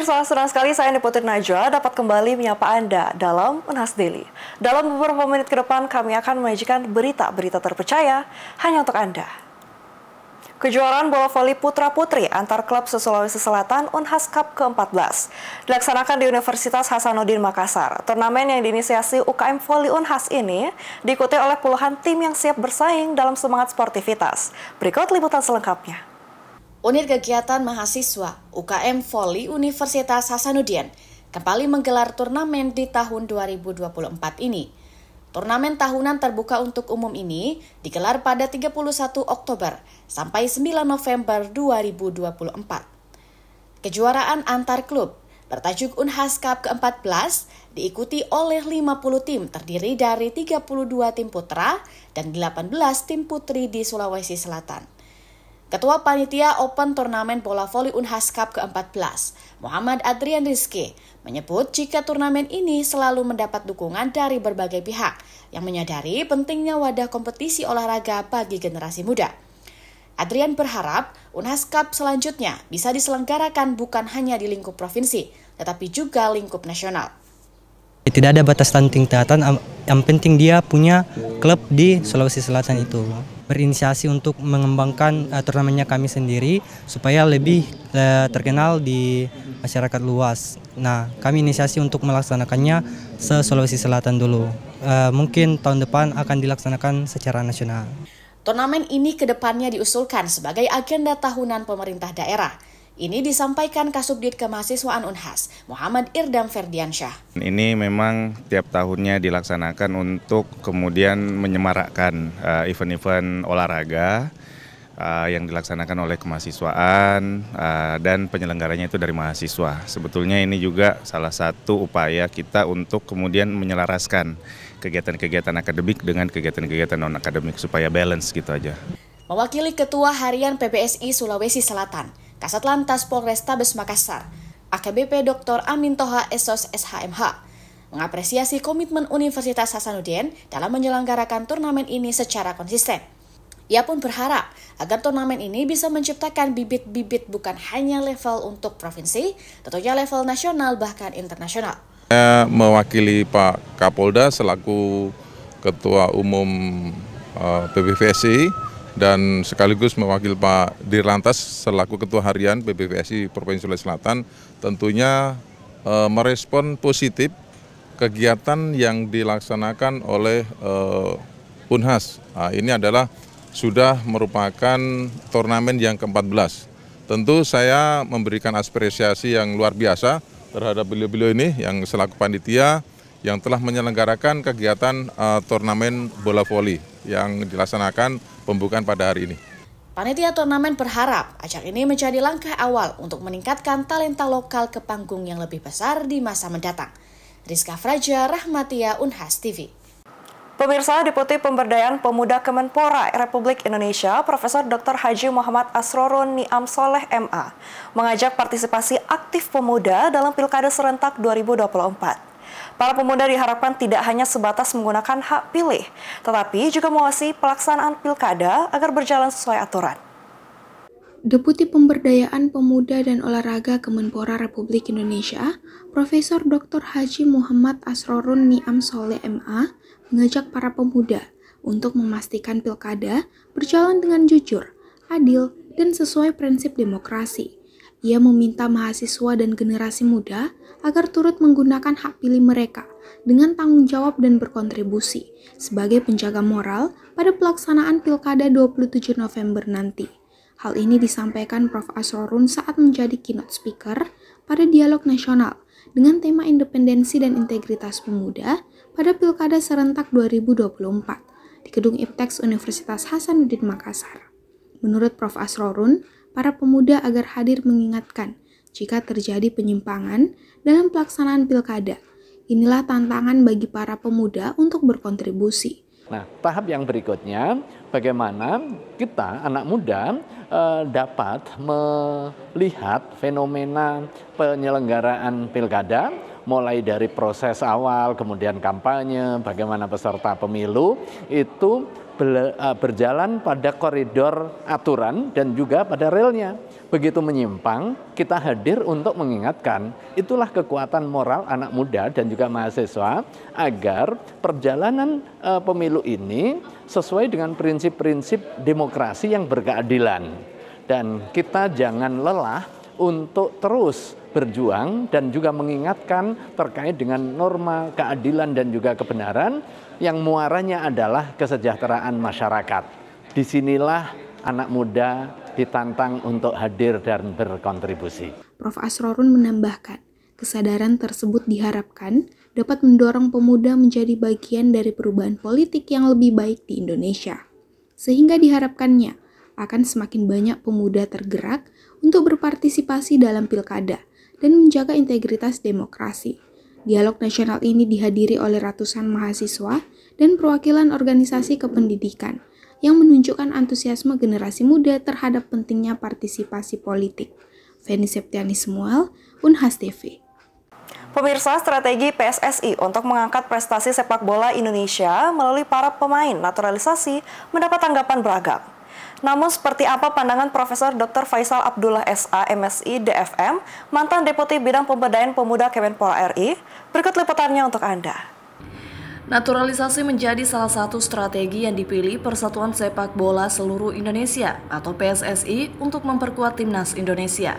Pemirsa, senang sekali saya Putri Najwa dapat kembali menyapa Anda dalam Unhas Daily. Dalam beberapa menit ke depan kami akan menyajikan berita-berita terpercaya hanya untuk Anda. Kejuaraan bola voli putra-putri antar klub se-Sulawesi Selatan Unhas Cup ke-14 dilaksanakan di Universitas Hasanuddin Makassar. Turnamen yang diinisiasi UKM Voli Unhas ini diikuti oleh puluhan tim yang siap bersaing dalam semangat sportivitas. Berikut liputan selengkapnya. Unit Kegiatan Mahasiswa UKM Voli Universitas Hasanuddin kembali menggelar turnamen di tahun 2024 ini. Turnamen tahunan terbuka untuk umum ini digelar pada 31 Oktober sampai 9 November 2024. Kejuaraan antar klub bertajuk Unhas Cup ke-14 diikuti oleh 50 tim terdiri dari 32 tim putra dan 18 tim putri di Sulawesi Selatan. Ketua Panitia Open Turnamen Bola Voli Unhas Cup ke-14, Muhammad Adrian Rizky, menyebut jika turnamen ini selalu mendapat dukungan dari berbagai pihak yang menyadari pentingnya wadah kompetisi olahraga bagi generasi muda. Adrian berharap Unhas Cup selanjutnya bisa diselenggarakan bukan hanya di lingkup provinsi, tetapi juga lingkup nasional. Tidak ada batasan tingkatan, yang penting dia punya klub di Sulawesi Selatan itu. Berinisiasi untuk mengembangkan turnamennya kami sendiri supaya lebih terkenal di masyarakat luas. Nah, kami inisiasi untuk melaksanakannya se-Sulawesi Selatan dulu. Mungkin tahun depan akan dilaksanakan secara nasional. Turnamen ini kedepannya diusulkan sebagai agenda tahunan pemerintah daerah. Ini disampaikan Kasubdit Kemahasiswaan Unhas, Muhammad Irdam Ferdiansyah. Ini memang tiap tahunnya dilaksanakan untuk kemudian menyemarakkan event-event olahraga yang dilaksanakan oleh kemahasiswaan dan penyelenggaranya itu dari mahasiswa. Sebetulnya ini juga salah satu upaya kita untuk kemudian menyelaraskan kegiatan-kegiatan akademik dengan kegiatan-kegiatan non-akademik supaya balance gitu aja. Mewakili Ketua Harian PBSI Sulawesi Selatan, Kasat Lantas Polrestabes Makassar, AKBP Dr. Amin Toha Esos SHMH, mengapresiasi komitmen Universitas Hasanuddin dalam menyelenggarakan turnamen ini secara konsisten. Ia pun berharap agar turnamen ini bisa menciptakan bibit-bibit bukan hanya level untuk provinsi, tentunya level nasional bahkan internasional. Saya mewakili Pak Kapolda selaku Ketua Umum PBVSI dan sekaligus mewakili Pak Dirlantas selaku Ketua Harian PBVSI Provinsi Sulawesi Selatan tentunya merespon positif kegiatan yang dilaksanakan oleh Unhas. Nah, ini adalah sudah merupakan turnamen yang ke-14. Tentu saya memberikan apresiasi yang luar biasa terhadap beliau-beliau ini yang selaku panitia yang telah menyelenggarakan kegiatan turnamen bola voli yang dilaksanakan pembukaan pada hari ini. Panitia turnamen berharap ajang ini menjadi langkah awal untuk meningkatkan talenta lokal ke panggung yang lebih besar di masa mendatang. Rizka Fraja, Rahmatia, Unhas TV. Pemirsa, Deputi Pemberdayaan Pemuda Kemenpora Republik Indonesia, Profesor Dr. Haji Muhammad Asrorun Niam Soleh MA, mengajak partisipasi aktif pemuda dalam Pilkada Serentak 2024. Para pemuda diharapkan tidak hanya sebatas menggunakan hak pilih, tetapi juga mengawasi pelaksanaan pilkada agar berjalan sesuai aturan. Deputi Pemberdayaan Pemuda dan Olahraga Kemenpora Republik Indonesia, Profesor Dr. Haji Muhammad Asrorun Niam Soleh MA, mengajak para pemuda untuk memastikan pilkada berjalan dengan jujur, adil, dan sesuai prinsip demokrasi. Ia meminta mahasiswa dan generasi muda agar turut menggunakan hak pilih mereka dengan tanggung jawab dan berkontribusi sebagai penjaga moral pada pelaksanaan Pilkada 27 November nanti. Hal ini disampaikan Prof. Asrorun saat menjadi keynote speaker pada Dialog Nasional dengan tema independensi dan integritas pemuda pada Pilkada Serentak 2024 di Gedung IPTEX Universitas Hasanuddin Makassar. Menurut Prof. Asrorun, para pemuda agar hadir mengingatkan jika terjadi penyimpangan dalam pelaksanaan pilkada. Inilah tantangan bagi para pemuda untuk berkontribusi. Nah, tahap yang berikutnya, bagaimana kita, anak muda, dapat melihat fenomena penyelenggaraan pilkada, mulai dari proses awal, kemudian kampanye, bagaimana peserta pemilu, itu berjalan pada koridor aturan dan juga pada relnya. Begitu menyimpang, kita hadir untuk mengingatkan. Itulah kekuatan moral anak muda dan juga mahasiswa agar perjalanan pemilu ini sesuai dengan prinsip-prinsip demokrasi yang berkeadilan. Dan kita jangan lelah untuk terus berjuang dan juga mengingatkan terkait dengan norma keadilan dan juga kebenaran yang muaranya adalah kesejahteraan masyarakat. Disinilah anak muda ditantang untuk hadir dan berkontribusi. Prof. Asrorun menambahkan, kesadaran tersebut diharapkan dapat mendorong pemuda menjadi bagian dari perubahan politik yang lebih baik di Indonesia. Sehingga diharapkannya akan semakin banyak pemuda tergerak untuk berpartisipasi dalam pilkada dan menjaga integritas demokrasi. Dialog nasional ini dihadiri oleh ratusan mahasiswa dan perwakilan organisasi kependidikan yang menunjukkan antusiasme generasi muda terhadap pentingnya partisipasi politik. Feni Septiani Samuel, Unhas TV. Pemirsa, strategi PSSI untuk mengangkat prestasi sepak bola Indonesia melalui para pemain naturalisasi mendapat tanggapan beragam. Namun seperti apa pandangan Profesor Dr. Faisal Abdullah SA, MSI, DFM, mantan Deputi Bidang Pemberdayaan Pemuda Kemenpora RI? Berikut liputannya untuk Anda. Naturalisasi menjadi salah satu strategi yang dipilih Persatuan Sepak Bola Seluruh Indonesia atau PSSI untuk memperkuat timnas Indonesia.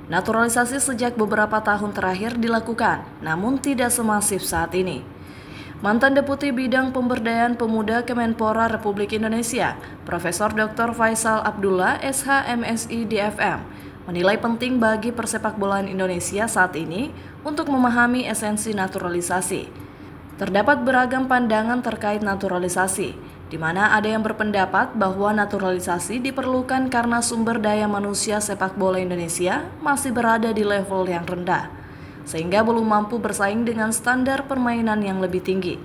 Naturalisasi sejak beberapa tahun terakhir dilakukan, namun tidak semasif saat ini. Mantan Deputi Bidang Pemberdayaan Pemuda Kemenpora Republik Indonesia, Profesor Dr. Faisal Abdullah SH MSI DFM, menilai penting bagi persepakbolaan Indonesia saat ini untuk memahami esensi naturalisasi. Terdapat beragam pandangan terkait naturalisasi, di mana ada yang berpendapat bahwa naturalisasi diperlukan karena sumber daya manusia sepak bola Indonesia masih berada di level yang rendah, sehingga belum mampu bersaing dengan standar permainan yang lebih tinggi.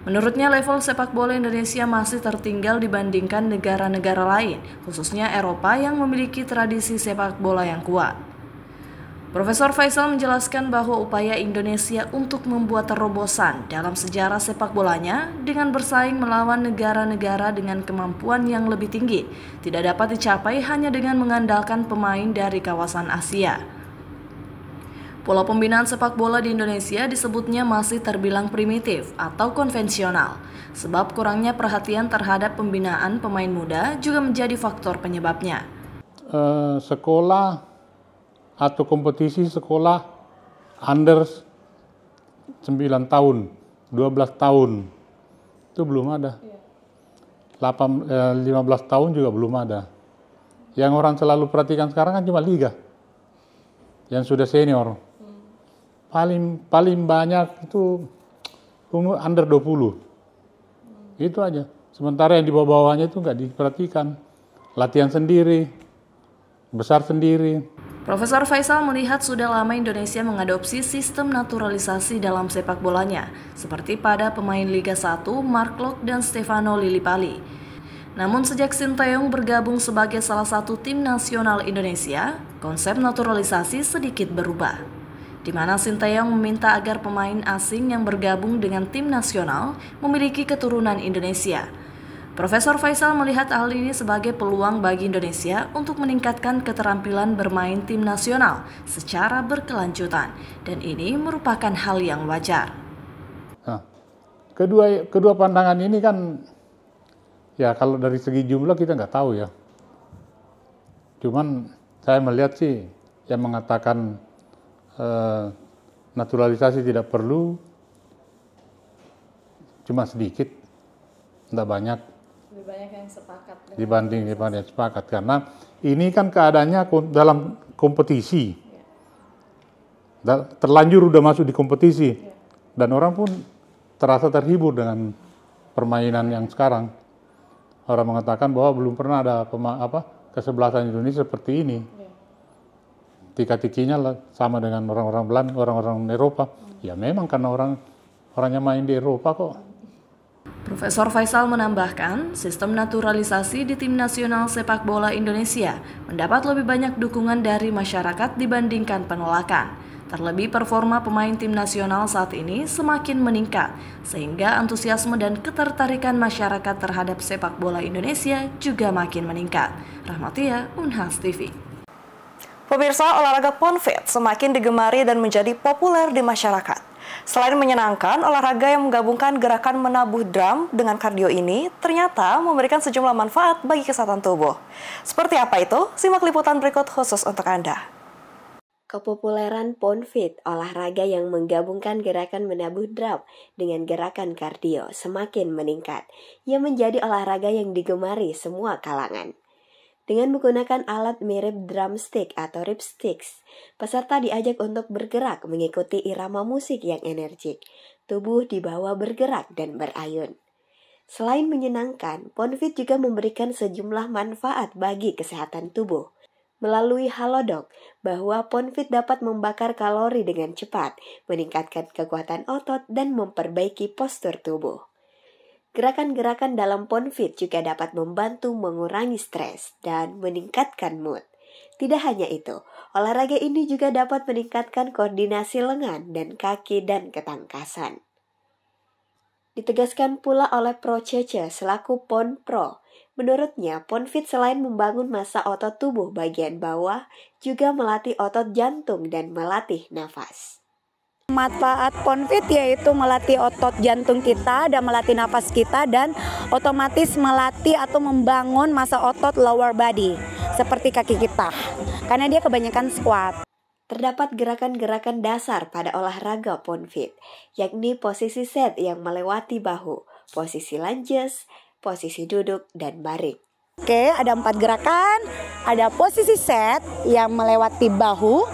Menurutnya, level sepak bola Indonesia masih tertinggal dibandingkan negara-negara lain, khususnya Eropa yang memiliki tradisi sepak bola yang kuat. Profesor Faisal menjelaskan bahwa upaya Indonesia untuk membuat terobosan dalam sejarah sepak bolanya dengan bersaing melawan negara-negara dengan kemampuan yang lebih tinggi tidak dapat dicapai hanya dengan mengandalkan pemain dari kawasan Asia. Pola pembinaan sepak bola di Indonesia disebutnya masih terbilang primitif atau konvensional, sebab kurangnya perhatian terhadap pembinaan pemain muda juga menjadi faktor penyebabnya. Sekolah atau kompetisi sekolah under 9 tahun, 12 tahun, itu belum ada. 15 tahun juga belum ada. Yang orang selalu perhatikan sekarang kan cuma liga, yang sudah senior. Paling banyak itu umur under 20. Itu aja. Sementara yang di bawah-bawahnya itu nggak diperhatikan. Latihan sendiri, besar sendiri. Profesor Faisal melihat sudah lama Indonesia mengadopsi sistem naturalisasi dalam sepak bolanya, seperti pada pemain Liga 1 Mark Locke dan Stefano Lillipali. Namun sejak Sinteyong bergabung sebagai salah satu tim nasional Indonesia, konsep naturalisasi sedikit berubah, di mana Sinteyong meminta agar pemain asing yang bergabung dengan tim nasional memiliki keturunan Indonesia. Profesor Faisal melihat hal ini sebagai peluang bagi Indonesia untuk meningkatkan keterampilan bermain tim nasional secara berkelanjutan, dan ini merupakan hal yang wajar. Nah, kedua pandangan ini kan, ya kalau dari segi jumlah kita nggak tahu ya. Cuman saya melihat sih yang mengatakan naturalisasi tidak perlu cuma sedikit, tidak banyak. Lebih banyak yang sepakat dibanding yang sepakat, karena ini kan keadaannya dalam kompetisi, terlanjur udah masuk di kompetisi, dan orang pun terasa terhibur dengan permainan yang sekarang. Orang mengatakan bahwa belum pernah ada kesebelasan Indonesia seperti ini. Tika-tikinya sama dengan orang-orang Belanda, orang-orang Eropa. Ya memang karena orangnya main di Eropa kok. Profesor Faisal menambahkan, sistem naturalisasi di tim nasional sepak bola Indonesia mendapat lebih banyak dukungan dari masyarakat dibandingkan penolakan. Terlebih performa pemain tim nasional saat ini semakin meningkat, sehingga antusiasme dan ketertarikan masyarakat terhadap sepak bola Indonesia juga makin meningkat. Rahmatia, Unhas TV. Pemirsa, olahraga PONFIT semakin digemari dan menjadi populer di masyarakat. Selain menyenangkan, olahraga yang menggabungkan gerakan menabuh drum dengan kardio ini ternyata memberikan sejumlah manfaat bagi kesehatan tubuh. Seperti apa itu? Simak liputan berikut khusus untuk Anda. Kepopuleran PONFIT, olahraga yang menggabungkan gerakan menabuh drum dengan gerakan kardio, semakin meningkat. Ia menjadi olahraga yang digemari semua kalangan. Dengan menggunakan alat mirip drumstick atau ripsticks, peserta diajak untuk bergerak mengikuti irama musik yang energik. Tubuh dibawa bergerak dan berayun. Selain menyenangkan, PONFIT juga memberikan sejumlah manfaat bagi kesehatan tubuh. Melalui halodoc, bahwa PONFIT dapat membakar kalori dengan cepat, meningkatkan kekuatan otot, dan memperbaiki postur tubuh. Gerakan-gerakan dalam PONFIT juga dapat membantu mengurangi stres dan meningkatkan mood. Tidak hanya itu, olahraga ini juga dapat meningkatkan koordinasi lengan dan kaki dan ketangkasan. Ditegaskan pula oleh Pro Cece selaku PON Pro. Menurutnya, PONFIT selain membangun massa otot tubuh bagian bawah, juga melatih otot jantung dan melatih nafas. Manfaat PONFIT yaitu melatih otot jantung kita dan melatih nafas kita dan otomatis melatih atau membangun massa otot lower body seperti kaki kita karena dia kebanyakan squat. Terdapat gerakan-gerakan dasar pada olahraga PONFIT, yakni posisi set yang melewati bahu, posisi lunges, posisi duduk, dan baring. Oke, ada 4 gerakan. Ada posisi set yang melewati bahu.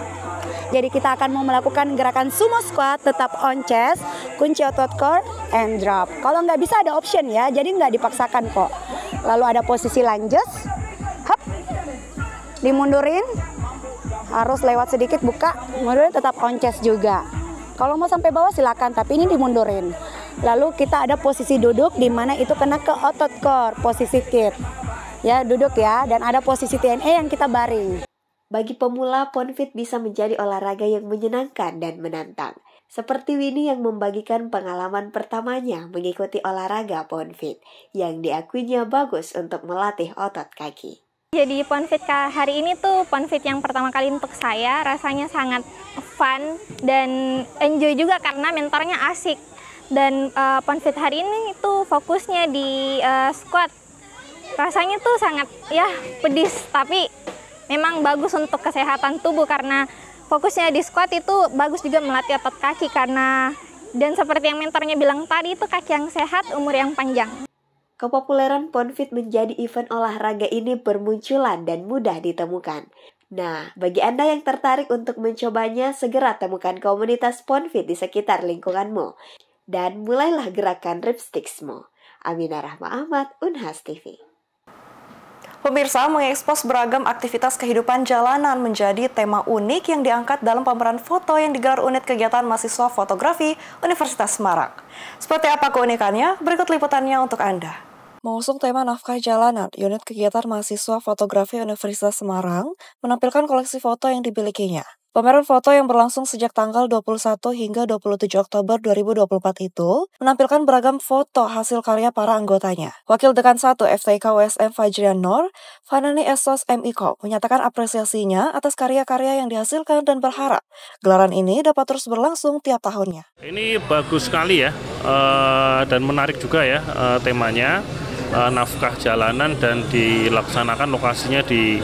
Jadi kita akan mau melakukan gerakan sumo squat tetap on chest, kunci otot core, and drop. Kalau nggak bisa ada option ya, jadi nggak dipaksakan kok. Lalu ada posisi lunges, hop, dimundurin, harus lewat sedikit buka, mundurin tetap on chest juga. Kalau mau sampai bawah silakan, tapi ini dimundurin. Lalu kita ada posisi duduk di mana itu kena ke otot core, posisi kit. Ya, duduk ya, dan ada posisi TNE yang kita baring. Bagi pemula, PONFIT bisa menjadi olahraga yang menyenangkan dan menantang. Seperti Winnie yang membagikan pengalaman pertamanya mengikuti olahraga PONFIT, yang diakuinya bagus untuk melatih otot kaki. Jadi PONFIT hari ini tuh PONFIT yang pertama kali untuk saya, rasanya sangat fun dan enjoy juga karena mentornya asik. Dan PONFIT hari ini tuh fokusnya di squat. Rasanya tuh sangat ya pedis, tapi memang bagus untuk kesehatan tubuh karena fokusnya di squat itu bagus juga melatih otot kaki karena dan seperti yang mentornya bilang tadi itu kaki yang sehat, umur yang panjang. Kepopuleran PONFIT menjadi event olahraga ini bermunculan dan mudah ditemukan. Nah, bagi Anda yang tertarik untuk mencobanya, segera temukan komunitas PONFIT di sekitar lingkunganmu. Dan mulailah gerakan ripsticks-mu. Aminah Rahma Ahmad, Unhas TV. Pemirsa, mengekspos beragam aktivitas kehidupan jalanan menjadi tema unik yang diangkat dalam pameran foto yang digelar unit kegiatan mahasiswa fotografi Universitas Semarang. Seperti apa keunikannya? Berikut liputannya untuk Anda. Mengusung tema nafkah jalanan, unit kegiatan mahasiswa fotografi Universitas Semarang menampilkan koleksi foto yang dimilikinya. Pameran foto yang berlangsung sejak tanggal 21 hingga 27 Oktober 2024 itu menampilkan beragam foto hasil karya para anggotanya. Wakil Dekan 1 FTIK USM Fajrian Nur, Fanani Esos MIKO, menyatakan apresiasinya atas karya-karya yang dihasilkan dan berharap gelaran ini dapat terus berlangsung tiap tahunnya. Ini bagus sekali ya, dan menarik juga ya temanya, nafkah jalanan dan dilaksanakan lokasinya di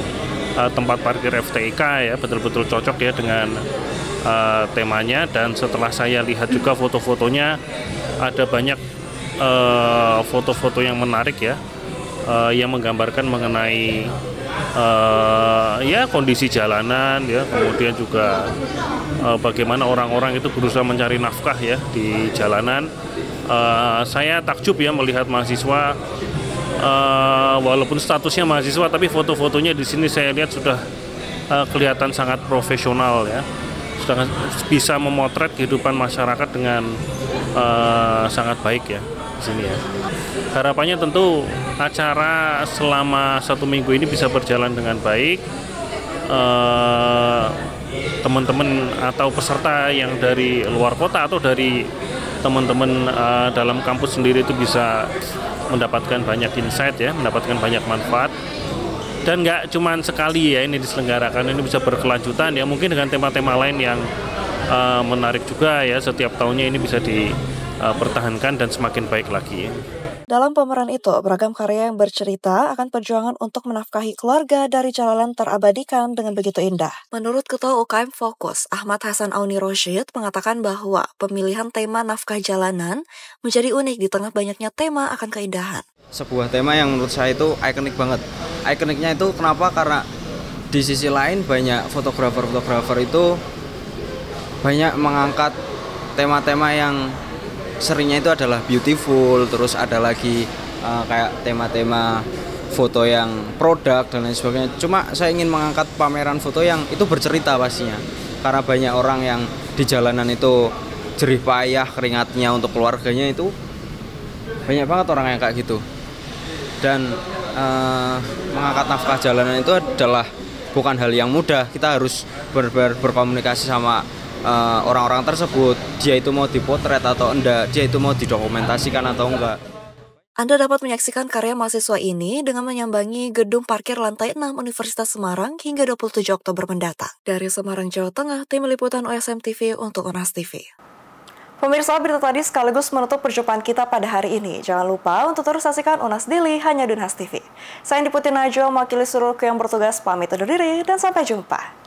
tempat parkir FTIK ya, betul-betul cocok ya dengan temanya. Dan setelah saya lihat juga foto-fotonya, ada banyak foto-foto yang menarik ya, yang menggambarkan mengenai ya kondisi jalanan ya, kemudian juga bagaimana orang-orang itu berusaha mencari nafkah ya di jalanan. Saya takjub ya melihat mahasiswa, walaupun statusnya mahasiswa, tapi foto-fotonya di sini saya lihat sudah kelihatan sangat profesional ya, sudah bisa memotret kehidupan masyarakat dengan sangat baik ya di sini ya. Harapannya tentu acara selama 1 minggu ini bisa berjalan dengan baik. teman-teman atau peserta yang dari luar kota atau dari teman-teman dalam kampus sendiri itu bisa mendapatkan banyak insight ya, mendapatkan banyak manfaat. Dan nggak cuma sekali ya ini diselenggarakan, ini bisa berkelanjutan ya, mungkin dengan tema-tema lain yang menarik juga ya, setiap tahunnya ini bisa dipertahankan dan semakin baik lagi. Dalam pameran itu, beragam karya yang bercerita akan perjuangan untuk menafkahi keluarga dari jalanan terabadikan dengan begitu indah. Menurut Ketua UKM Fokus, Ahmad Hasan Auni Rosyid mengatakan bahwa pemilihan tema nafkah jalanan menjadi unik di tengah banyaknya tema akan keindahan. Sebuah tema yang menurut saya itu ikonik banget. Ikoniknya itu kenapa? Karena di sisi lain banyak fotografer-fotografer itu banyak mengangkat tema-tema yang seringnya itu adalah beautiful, terus ada lagi kayak tema-tema foto yang produk dan lain sebagainya. Cuma saya ingin mengangkat pameran foto yang itu bercerita pastinya. Karena banyak orang yang di jalanan itu jerih payah keringatnya untuk keluarganya, itu banyak banget orang yang kayak gitu. Dan mengangkat nafkah jalanan itu adalah bukan hal yang mudah. Kita harus berkomunikasi sama orang-orang tersebut, dia itu mau dipotret atau enggak, dia itu mau didokumentasikan atau enggak. Anda dapat menyaksikan karya mahasiswa ini dengan menyambangi gedung parkir lantai 6 Universitas Semarang hingga 27 Oktober mendatang. Dari Semarang, Jawa Tengah, tim liputan OSM TV untuk UNAS TV. Pemirsa, berita tadi sekaligus menutup perjumpaan kita pada hari ini. Jangan lupa untuk terus saksikan UNAS Daily hanya di UNAS TV. Saya Diputi Najwa, mewakili seluruh kru yang bertugas, pamit undur diri dan sampai jumpa.